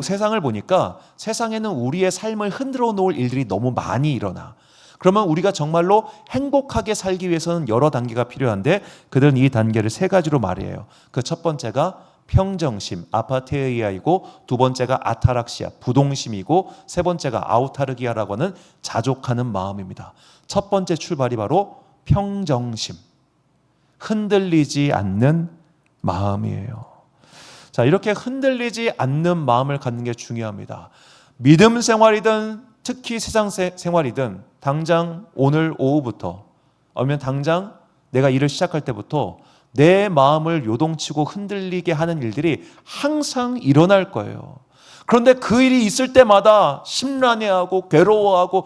세상을 보니까 세상에는 우리의 삶을 흔들어 놓을 일들이 너무 많이 일어나. 그러면 우리가 정말로 행복하게 살기 위해서는 여러 단계가 필요한데 그들은 이 단계를 세 가지로 말해요. 그 첫 번째가 평정심, 아파테이아이고, 두 번째가 아타락시아, 부동심이고, 세 번째가 아우타르기아라고 하는 자족하는 마음입니다. 첫 번째 출발이 바로 평정심, 흔들리지 않는 마음이에요. 자, 이렇게 흔들리지 않는 마음을 갖는 게 중요합니다. 믿음 생활이든 특히 세상 생활이든 당장 오늘 오후부터, 아니면 당장 내가 일을 시작할 때부터 내 마음을 요동치고 흔들리게 하는 일들이 항상 일어날 거예요. 그런데 그 일이 있을 때마다 심란해하고 괴로워하고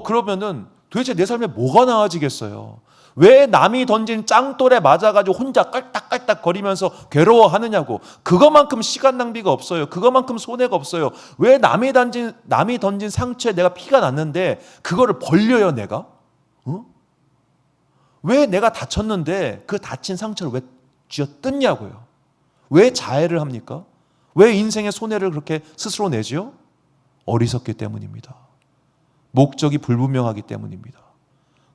그러면은 도대체 내 삶에 뭐가 나아지겠어요? 왜 남이 던진 짱돌에 맞아가지고 혼자 깔딱깔딱 거리면서 괴로워하느냐고. 그것만큼 시간 낭비가 없어요. 그것만큼 손해가 없어요. 왜 남이 던진 상처에 내가 피가 났는데 그거를 벌려요 내가? 왜 내가 다쳤는데 그 다친 상처를 왜 쥐어 뜯냐고요? 왜 자해를 합니까? 왜 인생의 손해를 그렇게 스스로 내지요? 어리석기 때문입니다. 목적이 불분명하기 때문입니다.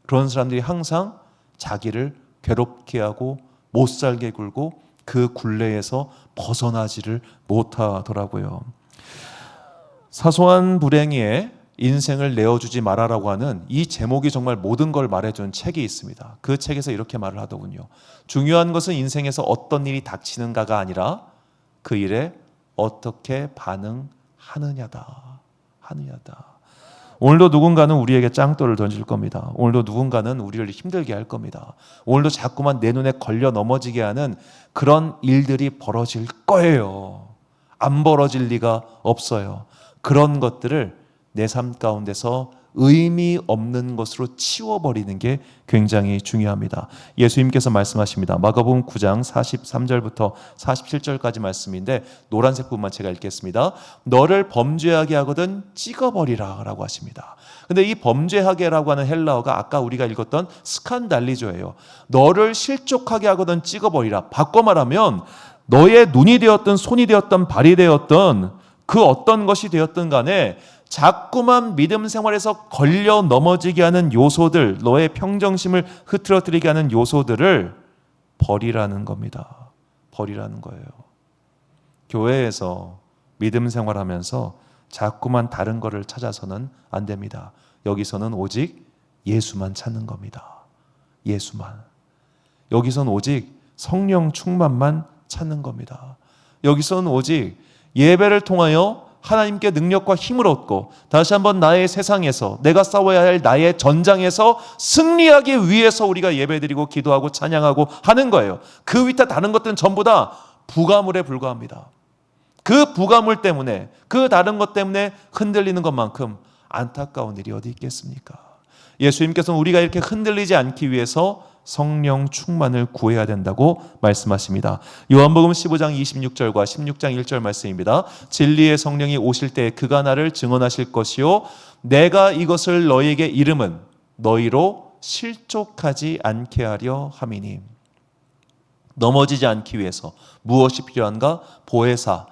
그런 사람들이 항상 자기를 괴롭게 하고 못 살게 굴고 그 굴레에서 벗어나지를 못하더라고요. 사소한 불행에 인생을 내어주지 말아라고 하는 이 제목이 정말 모든 걸 말해준 책이 있습니다. 그 책에서 이렇게 말을 하더군요. 중요한 것은 인생에서 어떤 일이 닥치는가가 아니라 그 일에 어떻게 반응하느냐다. 오늘도 누군가는 우리에게 짱돌을 던질 겁니다. 오늘도 누군가는 우리를 힘들게 할 겁니다. 오늘도 자꾸만 내 눈에 걸려 넘어지게 하는 그런 일들이 벌어질 거예요. 안 벌어질 리가 없어요. 그런 것들을 내 삶 가운데서 의미 없는 것으로 치워버리는 게 굉장히 중요합니다. 예수님께서 말씀하십니다. 마가복음 9장 43절부터 47절까지 말씀인데 노란색 부분만 제가 읽겠습니다. 너를 범죄하게 하거든 찍어버리라 라고 하십니다. 근데 이 범죄하게라고 하는 헬라어가 아까 우리가 읽었던 스칸달리조예요. 너를 실족하게 하거든 찍어버리라. 바꿔 말하면 너의 눈이 되었든 손이 되었든 발이 되었든 그 어떤 것이 되었든 간에 자꾸만 믿음 생활에서 걸려 넘어지게 하는 요소들, 너의 평정심을 흐트러뜨리게 하는 요소들을 버리라는 겁니다. 버리라는 거예요. 교회에서 믿음 생활하면서 자꾸만 다른 거를 찾아서는 안 됩니다. 여기서는 오직 예수만 찾는 겁니다. 예수만. 여기서는 오직 성령 충만만 찾는 겁니다. 여기서는 오직 예배를 통하여 하나님께 능력과 힘을 얻고 다시 한번 나의 세상에서 내가 싸워야 할 나의 전장에서 승리하기 위해서 우리가 예배드리고 기도하고 찬양하고 하는 거예요. 그 밑에 다른 것들은 전부 다 부가물에 불과합니다. 그 부가물 때문에 그 다른 것 때문에 흔들리는 것만큼 안타까운 일이 어디 있겠습니까? 예수님께서는 우리가 이렇게 흔들리지 않기 위해서 성령 충만을 구해야 된다고 말씀하십니다. 요한복음 15장 26절과 16장 1절 말씀입니다. 진리의 성령이 오실 때 그가 나를 증언하실 것이요 내가 이것을 너희에게 이름은 너희로 실족하지 않게 하려 함이니. 넘어지지 않기 위해서 무엇이 필요한가? 보혜사,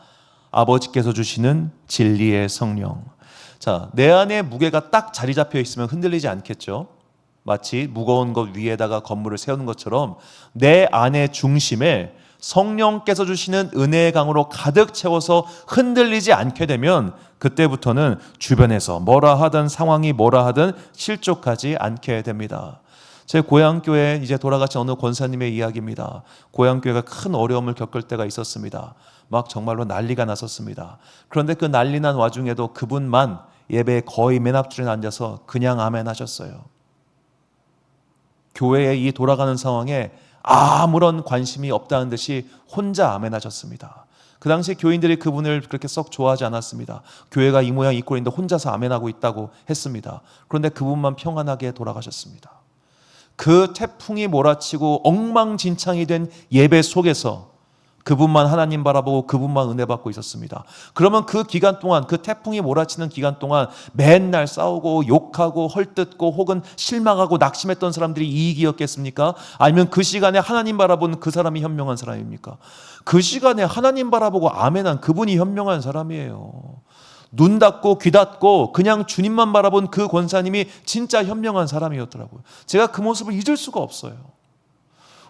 아버지께서 주시는 진리의 성령. 자, 내 안에 무게가 딱 자리 잡혀 있으면 흔들리지 않겠죠? 마치 무거운 것 위에다가 건물을 세우는 것처럼 내 안의 중심에 성령께서 주시는 은혜의 강으로 가득 채워서 흔들리지 않게 되면 그때부터는 주변에서 뭐라 하든 상황이 뭐라 하든 실족하지 않게 됩니다. 제 고향교회 이제 돌아가신 어느 권사님의 이야기입니다. 고향교회가 큰 어려움을 겪을 때가 있었습니다. 막 정말로 난리가 났었습니다. 그런데 그 난리 난 와중에도 그분만 예배에 거의 맨 앞줄에 앉아서 그냥 아멘 하셨어요. 교회의 이 돌아가는 상황에 아무런 관심이 없다는 듯이 혼자 아멘 하셨습니다. 그 당시 교인들이 그분을 그렇게 썩 좋아하지 않았습니다. 교회가 이 모양 이 꼴인데 혼자서 아멘하고 있다고 했습니다. 그런데 그분만 평안하게 돌아가셨습니다. 그 태풍이 몰아치고 엉망진창이 된 예배 속에서 그분만 하나님 바라보고 그분만 은혜 받고 있었습니다. 그러면 그 기간 동안, 그 태풍이 몰아치는 기간 동안 맨날 싸우고 욕하고 헐뜯고 혹은 실망하고 낙심했던 사람들이 이익이었겠습니까? 아니면 그 시간에 하나님 바라보는 그 사람이 현명한 사람입니까? 그 시간에 하나님 바라보고 아멘한 그분이 현명한 사람이에요. 눈 닫고 귀 닫고 그냥 주님만 바라본 그 권사님이 진짜 현명한 사람이었더라고요. 제가 그 모습을 잊을 수가 없어요.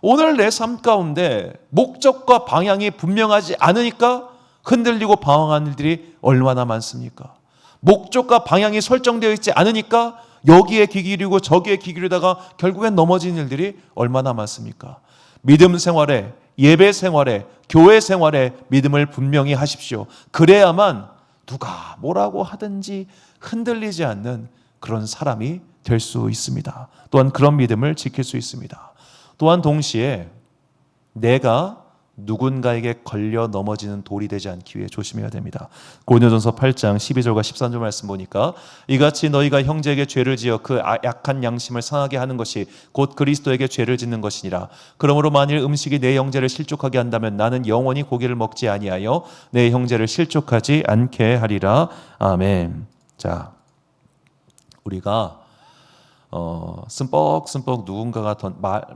오늘 내 삶 가운데 목적과 방향이 분명하지 않으니까 흔들리고 방황하는 일들이 얼마나 많습니까? 목적과 방향이 설정되어 있지 않으니까 여기에 귀 기울이고 저기에 귀 기울이다가 결국엔 넘어지는 일들이 얼마나 많습니까? 믿음 생활에, 예배 생활에, 교회 생활에 믿음을 분명히 하십시오. 그래야만 누가 뭐라고 하든지 흔들리지 않는 그런 사람이 될 수 있습니다. 또한 그런 믿음을 지킬 수 있습니다. 또한 동시에 내가 누군가에게 걸려 넘어지는 돌이 되지 않기 위해 조심해야 됩니다. 고린도전서 8장 12절과 13절 말씀 보니까 이같이 너희가 형제에게 죄를 지어 그 약한 양심을 상하게 하는 것이 곧 그리스도에게 죄를 짓는 것이니라. 그러므로 만일 음식이 내 형제를 실족하게 한다면 나는 영원히 고기를 먹지 아니하여 내 형제를 실족하지 않게 하리라. 아멘. 자, 우리가 씀뻑씀뻑 누군가가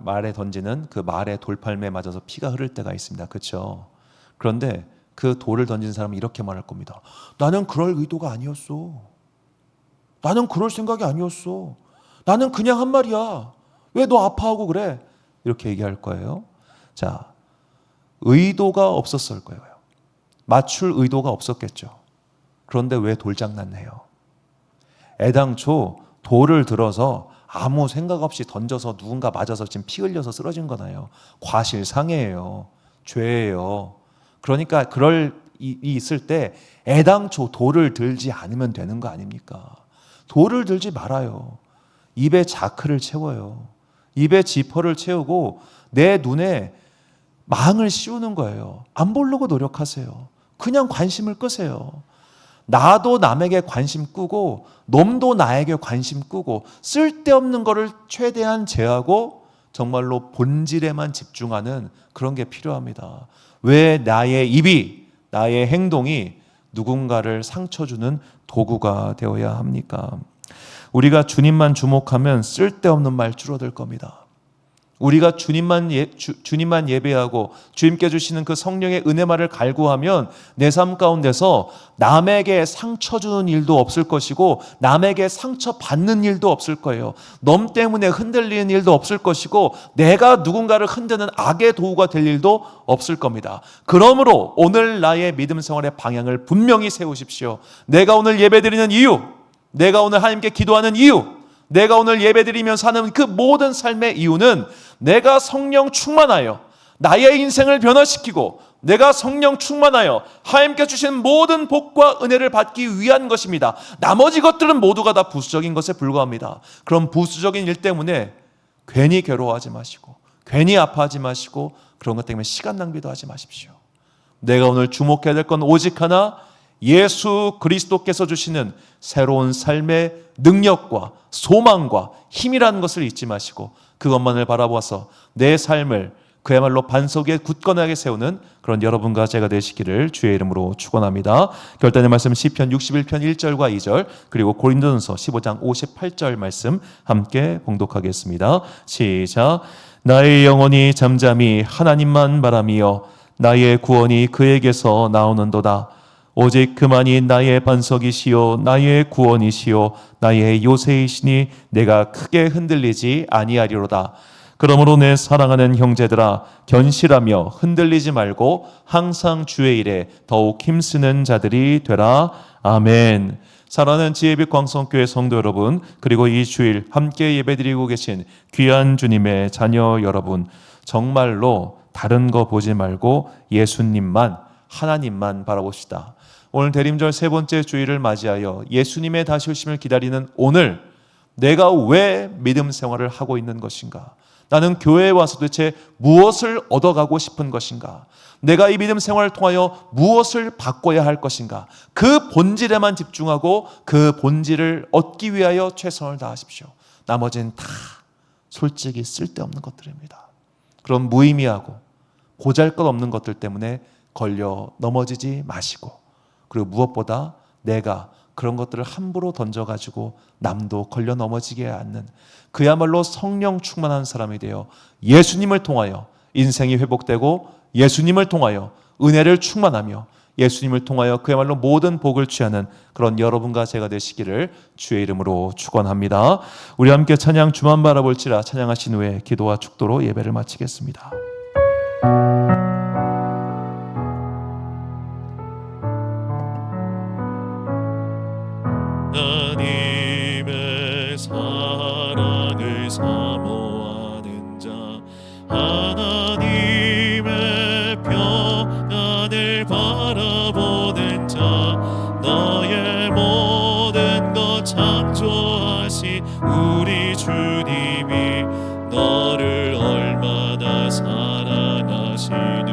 말에 던지는 그 말의 돌팔매에 맞아서 피가 흐를 때가 있습니다. 그렇죠? 그런데 그 돌을 던진 사람은 이렇게 말할 겁니다. 나는 그럴 의도가 아니었어. 나는 그럴 생각이 아니었어. 나는 그냥 한 말이야. 왜 너 아파하고 그래? 이렇게 얘기할 거예요. 자, 의도가 없었을 거예요. 맞출 의도가 없었겠죠. 그런데 왜 돌장난해요? 애당초 돌을 들어서 아무 생각 없이 던져서 누군가 맞아서 지금 피 흘려서 쓰러진 거나요? 과실상해예요. 죄예요. 그러니까 그럴 일이 있을 때 애당초 돌을 들지 않으면 되는 거 아닙니까? 돌을 들지 말아요. 입에 자크를 채워요. 입에 지퍼를 채우고 내 눈에 망을 씌우는 거예요. 안 보려고 노력하세요. 그냥 관심을 끄세요. 나도 남에게 관심 끄고 놈도 나에게 관심 끄고 쓸데없는 거를 최대한 제하고 정말로 본질에만 집중하는 그런 게 필요합니다. 왜 나의 입이, 나의 행동이 누군가를 상처 주는 도구가 되어야 합니까? 우리가 주님만 주목하면 쓸데없는 말 줄어들 겁니다. 우리가 주님만 예배하고 주님께 주시는 그 성령의 은혜만을 갈구하면 내 삶 가운데서 남에게 상처 주는 일도 없을 것이고 남에게 상처 받는 일도 없을 거예요. 놈 때문에 흔들리는 일도 없을 것이고 내가 누군가를 흔드는 악의 도구가 될 일도 없을 겁니다. 그러므로 오늘 나의 믿음 생활의 방향을 분명히 세우십시오. 내가 오늘 예배드리는 이유, 내가 오늘 하나님께 기도하는 이유, 내가 오늘 예배드리며 사는 그 모든 삶의 이유는 내가 성령 충만하여 나의 인생을 변화시키고 내가 성령 충만하여 하나님께 주신 모든 복과 은혜를 받기 위한 것입니다. 나머지 것들은 모두가 다 부수적인 것에 불과합니다. 그런 부수적인 일 때문에 괜히 괴로워하지 마시고 괜히 아파하지 마시고 그런 것 때문에 시간 낭비도 하지 마십시오. 내가 오늘 주목해야 될 건 오직 하나, 예수 그리스도께서 주시는 새로운 삶의 능력과 소망과 힘이라는 것을 잊지 마시고 그것만을 바라보아서 내 삶을 그야말로 반석 위에 굳건하게 세우는 그런 여러분과 제가 되시기를 주의 이름으로 축원합니다. 결단의 말씀 시편 61편 1절과 2절 그리고 고린도전서 15장 58절 말씀 함께 봉독하겠습니다. 시작. 나의 영혼이 잠잠히 하나님만 바라미어 나의 구원이 그에게서 나오는도다. 오직 그만이 나의 반석이시요 나의 구원이시요 나의 요새이시니 내가 크게 흔들리지 아니하리로다. 그러므로 내 사랑하는 형제들아 견실하며 흔들리지 말고 항상 주의 일에 더욱 힘쓰는 자들이 되라. 아멘. 사랑하는 지혜빛 광성교회 성도 여러분, 그리고 이 주일 함께 예배드리고 계신 귀한 주님의 자녀 여러분, 정말로 다른 거 보지 말고 예수님만, 하나님만 바라봅시다. 오늘 대림절 세 번째 주일을 맞이하여 예수님의 다시 오심을 기다리는 오늘, 내가 왜 믿음 생활을 하고 있는 것인가? 나는 교회에 와서 도대체 무엇을 얻어가고 싶은 것인가? 내가 이 믿음 생활을 통하여 무엇을 바꿔야 할 것인가? 그 본질에만 집중하고 그 본질을 얻기 위하여 최선을 다하십시오. 나머지는 다 솔직히 쓸데없는 것들입니다. 그런 무의미하고 보잘것없는 것들 때문에 걸려 넘어지지 마시고, 그리고 무엇보다 내가 그런 것들을 함부로 던져가지고 남도 걸려 넘어지게 않는 그야말로 성령 충만한 사람이 되어 예수님을 통하여 인생이 회복되고 예수님을 통하여 은혜를 충만하며 예수님을 통하여 그야말로 모든 복을 취하는 그런 여러분과 제가 되시기를 주의 이름으로 축원합니다. 우리 함께 찬양 주만 바라볼지라 찬양하신 후에 기도와 축도로 예배를 마치겠습니다. 하나님의 사랑을 사모하는 자, 하나님의 평안을 바라보는 자, 너의 모든 것 창조하신 우리 주님이 너를 얼마나 사랑하시는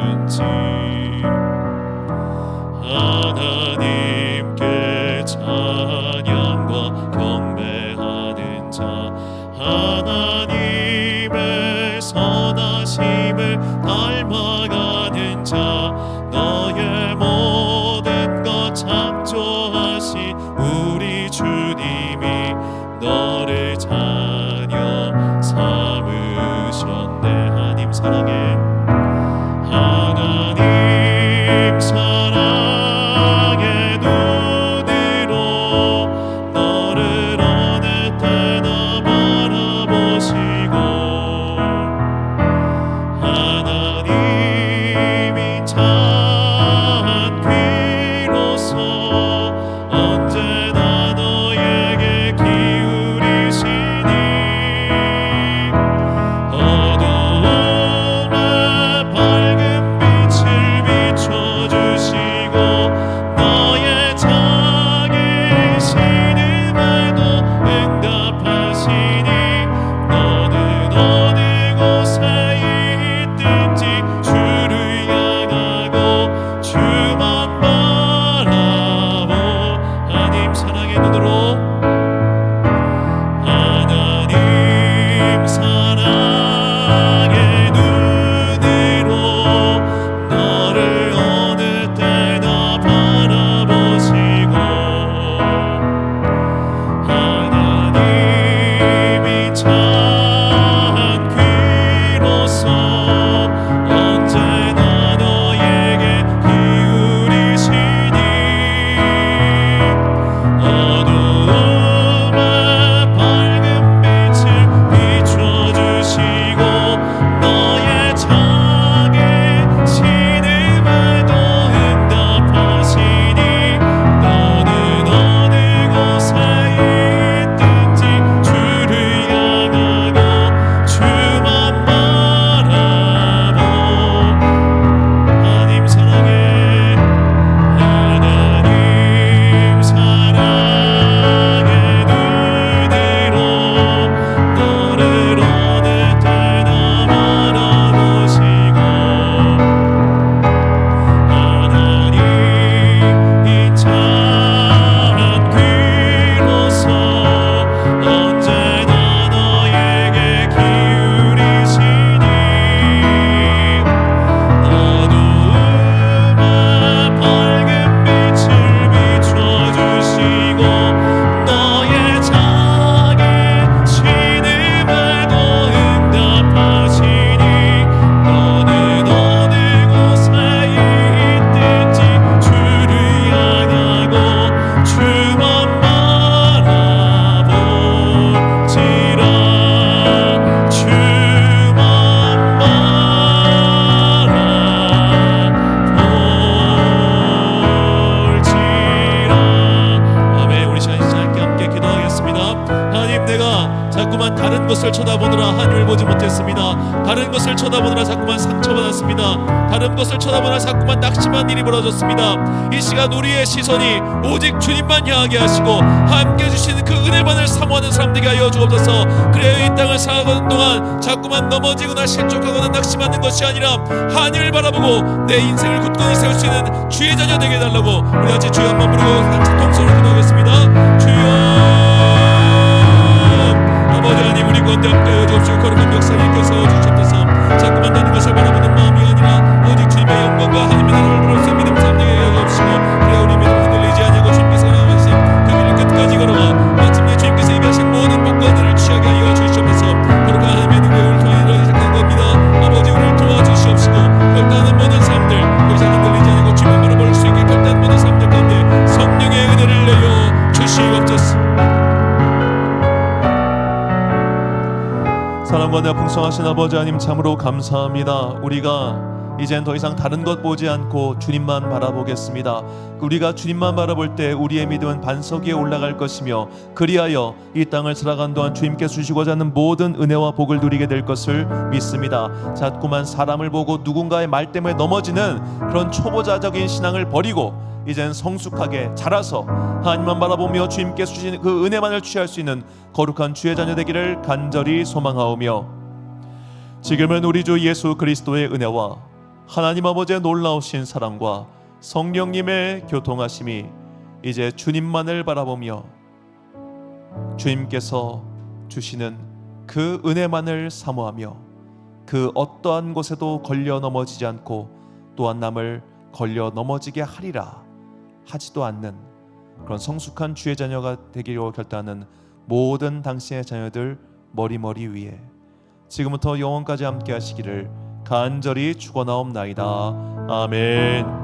것을 쳐다보느라 하나님을 보지 못했습니다. 다른 것을 쳐다보느라 자꾸만 상처받았습니다. 다른 것을 쳐다보느라 자꾸만 낙심한 일이 벌어졌습니다. 이 시간 우리의 시선이 오직 주님만 향하게 하시고 함께 주시는 그 은혜만을 사모하는 사람들이 하여 주옵소서. 그래야 이 땅을 살아가는 동안 자꾸만 넘어지거나 실족하거나 낙심하는 것이 아니라 하늘을 바라보고 내 인생을 굳건히 세울 수 있는 주의 자녀 되게 해달라고 우리 같이 주여 한번 부르고 같이 통성으로 기도하겠습니다. 주여 아버지 하나님, 우리 가운데 함께 하여 주옵시고 거룩한 역사를 일으켜 세워주셨소서. 자꾸만 다른 것을 바라보는 마음이 아니라 오직 주님의 영광과 하나님의 나라를 바라볼 수 있는 믿음 삶 되게 하여 주옵시고, 그래 우리 믿음 흔들리지 아니하고 주님께서 나아가신 그 길을 끝까지 걸어가 마침내 주님께서 예비하신 모든 복과 은혜를 취하게 하여 주시옵소서. 거룩한 하나님의 능력을 통해 이루어지게 시작한 겁니다. 아버지, 우리를 도와주시옵시고 결단하는 모든 사람들 여기서 흔들리지 않고 주님을 바라볼 수 있게 결단하는 모든 사람들 가운데 성령의 은혜를 내려 주시옵소서. 사랑과 은혜가 풍성하신 아버지 하나님, 참으로 감사합니다. 우리가 이젠 더 이상 다른 것 보지 않고 주님만 바라보겠습니다. 우리가 주님만 바라볼 때 우리의 믿음은 반석 위에 올라갈 것이며, 그리하여 이 땅을 살아간 동안 주님께서 주시고자 하는 모든 은혜와 복을 누리게 될 것을 믿습니다. 자꾸만 사람을 보고 누군가의 말 때문에 넘어지는 그런 초보자적인 신앙을 버리고 이젠 성숙하게 자라서 하나님만 바라보며 주님께서 주신 그 은혜만을 취할 수 있는 거룩한 주의 자녀 되기를 간절히 소망하오며, 지금은 우리 주 예수 그리스도의 은혜와 하나님 아버지의 놀라우신 사랑과 성령님의 교통하심이 이제 주님만을 바라보며 주님께서 주시는 그 은혜만을 사모하며 그 어떠한 곳에도 걸려 넘어지지 않고 또한 남을 걸려 넘어지게 하리라 하지도 않는 그런 성숙한 주의 자녀가 되기로 결단하는 모든 당신의 자녀들 머리 위에 지금부터 영원까지 함께 하시기를 간절히 축원하옵나이다. 아멘.